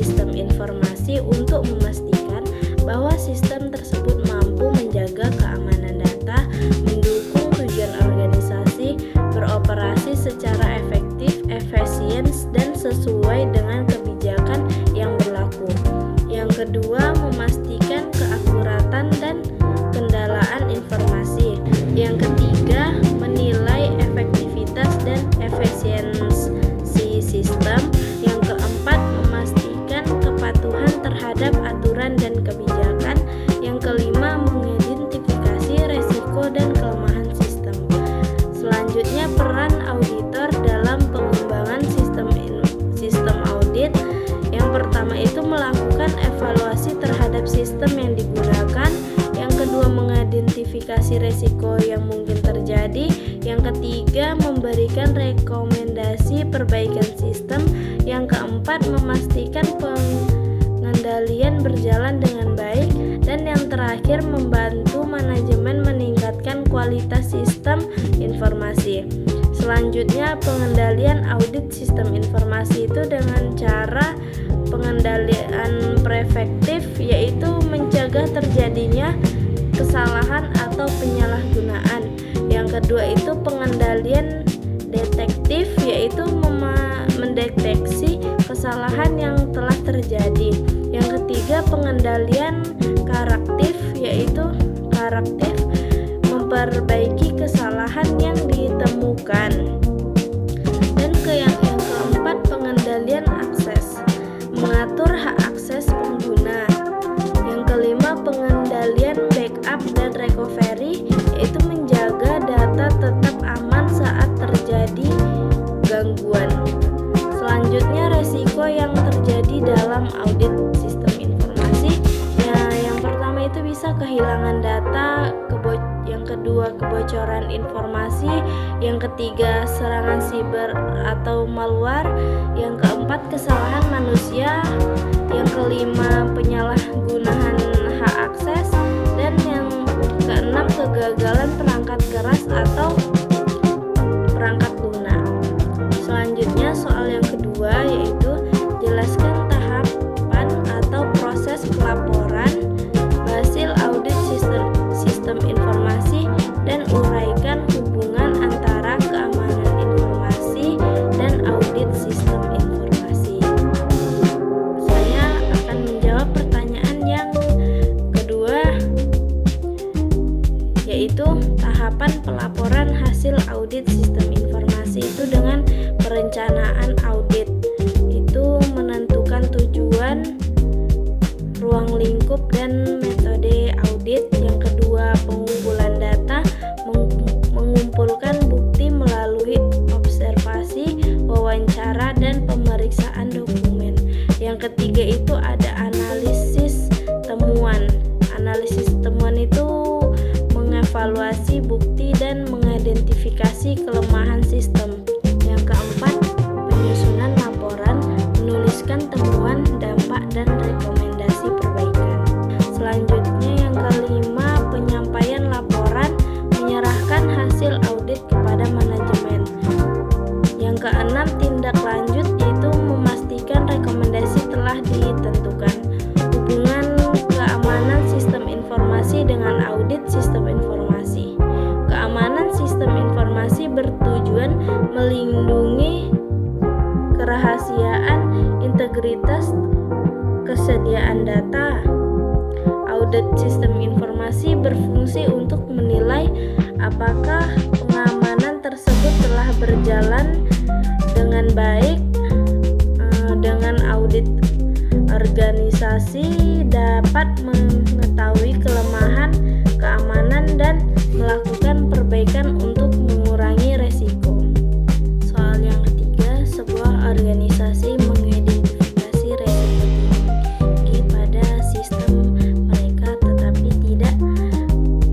sistem informasi untuk memastikan bahwa sistem tersebut mampu menjaga keamanan data, mendukung tujuan organisasi, beroperasi secara efektif, efisien, dan sesuai dengan kebijakan yang berlaku. Yang kedua, memastikan keakuratan dan kendalaan informasi. Yang ketiga, menilai efektivitas dan efisiensi sistem. Yang keempat, memastikan kepatuhan terhadap aturan dan kebijakan. Yang kelima, mengidentifikasi resiko dan kelemahan sistem. Selanjutnya, peran auditor dalam pengembangan sistem audit. Yang pertama itu melakukan evaluasi terhadap sistem yang digunakan. Yang kedua, mengidentifikasi resiko yang mungkin terjadi. Yang ketiga, memberikan rekomendasi perbaikan sistem. Yang keempat, memastikan pengendalian berjalan dengan baik. Dan yang terakhir, membantu manajemen meningkatkan kualitas sistem informasi. Selanjutnya, pengendalian audit sistem informasi itu dengan cara pengendalian preventif, yaitu mencegah terjadinya kesalahan atau penyalahgunaan. Yang kedua itu pengendalian detektif, yaitu mendeteksi kesalahan yang telah terjadi. Yang ketiga, pengendalian karaktif, yaitu memperbaiki kesalahan yang ditemukan. Dan yang keempat, pengendalian akses, mengatur hak akses pengguna. Yang kelima, pengendalian backup dan recovery, yaitu menjaga data tetap aman saat terjadi gangguan. Selanjutnya, resiko yang terjadi dalam audit sistem informasi. Yang pertama itu bisa kehilangan data, yang kedua kebocoran informasi, yang ketiga serangan siber atau malware, yang keempat kesalahan manusia, yang kelima penyalahgunaan hak akses, dan yang keenam kegagalan perangkat keras atau perangkat lunak. Selanjutnya soal yang kedua yaitu jelaskan tahapan atau proses pelaporan hasil audit sistem informasi dan uraikan hubungan antara keamanan informasi dan audit sistem informasi. Saya akan menjawab pertanyaan yang kedua, yaitu tahapan pelaporan hasil audit sistem informasi itu dengan perencanaan audit. Itu menentukan tujuan, ruang lingkup, dan metode audit. Yang kedua, pengumpulan data, mengumpulkan bukti melalui observasi, wawancara, dan pemeriksaan dokumen. Yang ketiga itu ada analisis temuan. Analisis temuan itu mengevaluasi bukti dan mengidentifikasi kelemahan sistem. Yang keempat, penyusunan laporan, menuliskan temuan, dampak, dan rekomendasi perbaikan. Selanjutnya yang kelima, penyampaian laporan, menyerahkan hasil audit kepada manajemen. Yang keenam, tindak lanjut, yaitu memastikan rekomendasi telah ditentukan. Hubungan keamanan sistem informasi dengan audit sistem informasi. Keamanan sistem informasi bertujuan melindungi kerahasiaan, integritas, kesediaan data. Audit sistem informasi berfungsi untuk menilai apakah pengamanan tersebut telah berjalan dengan baik. Dengan audit, organisasi dapat mengetahui kelemahan keamanan dan melakukan perbaikan untuk mengurangi resiko. Soal yang ketiga, sebuah organisasi mengidentifikasi resiko tinggi pada sistem mereka tetapi tidak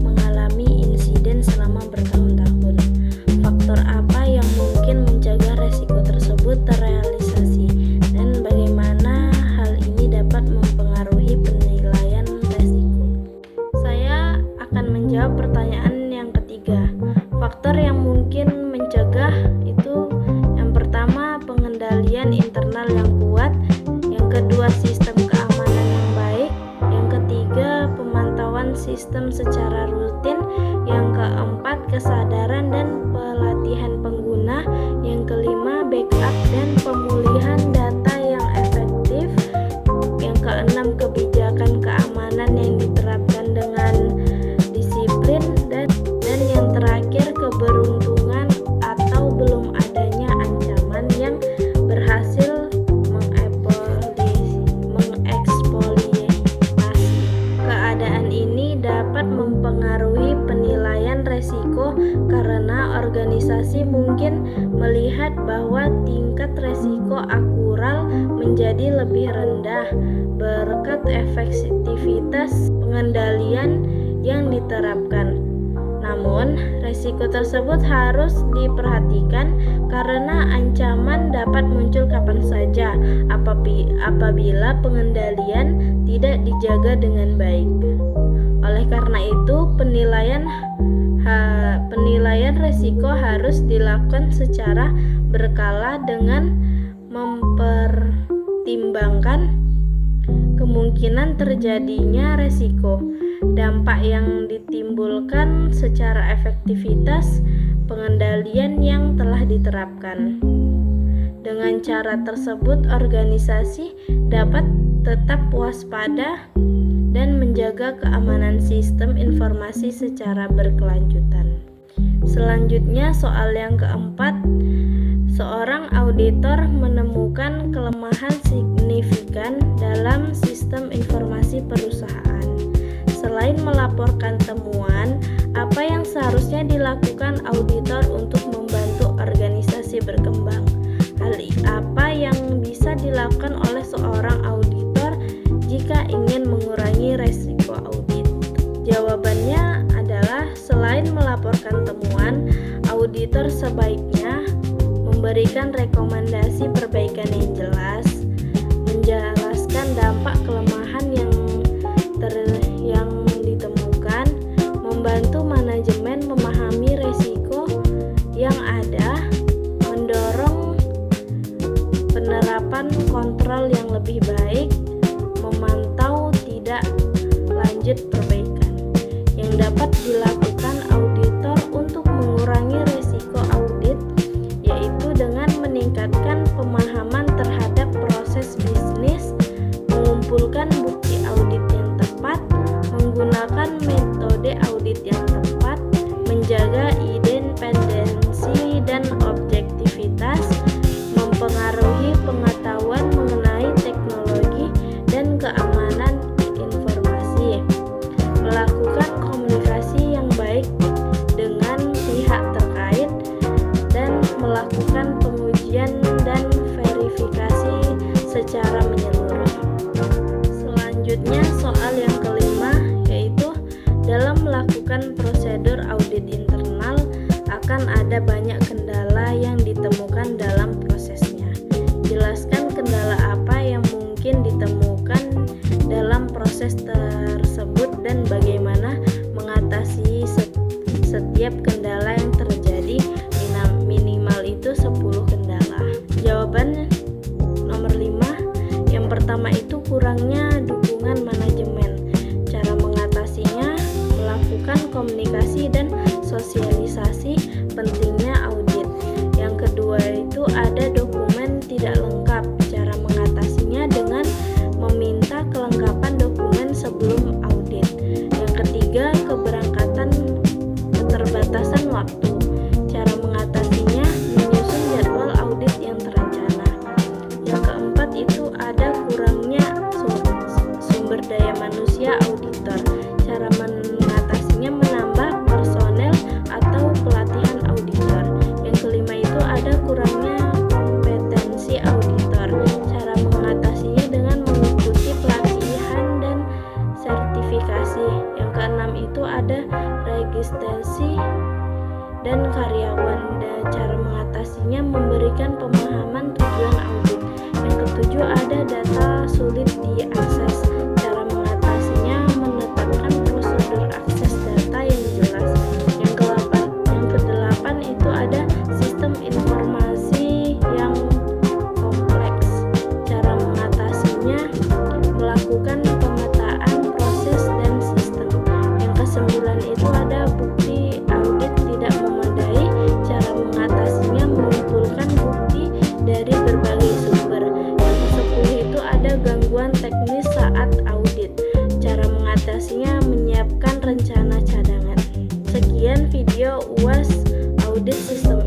mengalami insiden selama bertahun-tahun. Faktor apa yang mungkin mencegah resiko tersebut terrealisasi, dan bagaimana hal ini dapat mempengaruhi penilaian resiko? rendah berkat efektivitas pengendalian yang diterapkan. Namun, resiko tersebut harus diperhatikan karena ancaman dapat muncul kapan saja apabila pengendalian tidak dijaga dengan baik. Oleh karena itu, penilaian resiko harus dilakukan secara berkala dengan mempertimbangkan kemungkinan terjadinya resiko, dampak yang ditimbulkan secara efektivitas pengendalian yang telah diterapkan. Dengan cara tersebut, organisasi dapat tetap waspada dan menjaga keamanan sistem informasi secara berkelanjutan. Selanjutnya, soal yang keempat, seorang auditor menemukan kelemahan signifikan dalam sistem informasi perusahaan. Selain melaporkan temuan, apa yang seharusnya dilakukan auditor untuk membantu organisasi berkembang? Apa yang bisa dilakukan oleh seorang auditor jika ingin mengurangi resiko audit? Jawabannya adalah selain melaporkan temuan, auditor sebaiknya memberikan rekomendasi perbaikan yang jelas, menjelaskan dampak kelemahan yang ditemukan, membantu manajemen memahami resiko yang ada, mendorong penerapan kontrol yang lebih baik, memantau tidak lanjut perbaikan. Yang dapat dilakukan auditor untuk mengurangi resiko audit yaitu dengan meningkatkan pemahaman terhadap proses bisnis, mengumpulkan bukti audit yang tepat, menggunakan metode audit yang tepat, menjaga independensi dan objektivitas, mempengaruhi pengetahuan mengenai teknologi dan keamanan informasi, melakukan komunikasi yang baik dengan pihak terkait, dan melakukan pengujian dan verifikasi secara menyeluruh. Selanjutnya, soal yang kelima, yaitu dalam melakukan prosedur audit internal akan ada banyak kendala yang ditemukan dalam prosesnya. Jelaskan kendala apa yang mungkin ditemukan dalam proses tersebut dan bagaimana mengatasi setiap kendala yang terjadi. Minimal itu 10 kendala. Jawaban nomor 5, yang pertama itu kurangnya dukungan manajemen. Cara mengatasinya melakukan komunikasi dan sosialisasi pentingnya audit. Yang kedua itu ada dokumen tidak lengkap. Cara mengatasinya dengan meminta kelengkapan dokumen sebelum audit. Yang ketiga, keterbatasan waktu. Cara mengatasinya menyusun jadwal audit yang terencana. Yang keempat itu ada kurangnya sumber daya manusia auditor. Cara mengatasinya menambah personel atau pelatihan auditor. Yang kelima itu ada kurangnya kompetensi auditor. Cara mengatasinya dengan mengikuti pelatihan dan sertifikasi. Yang keenam itu ada registrasi dan karyawan, dan cara mengatasinya memberikan pemahaman tujuan audit. Yang ketujuh ada data sulit diakses. Cara mengatasinya menetapkan prosedur akses data yang jelas. Yang kedelapan itu ada sistem informasi yang kompleks. Cara mengatasinya melakukan pemetaan proses dan sistem. Yang kesembilan itu ada bukti audit tidak memadai. Cara mengatasinya mengumpulkan bukti dari berbagai sumber. Yang ke-10 itu ada gangguan teknis saat audit. Cara mengatasinya menyiapkan rencana cadangan. Sekian video UAS audit sistem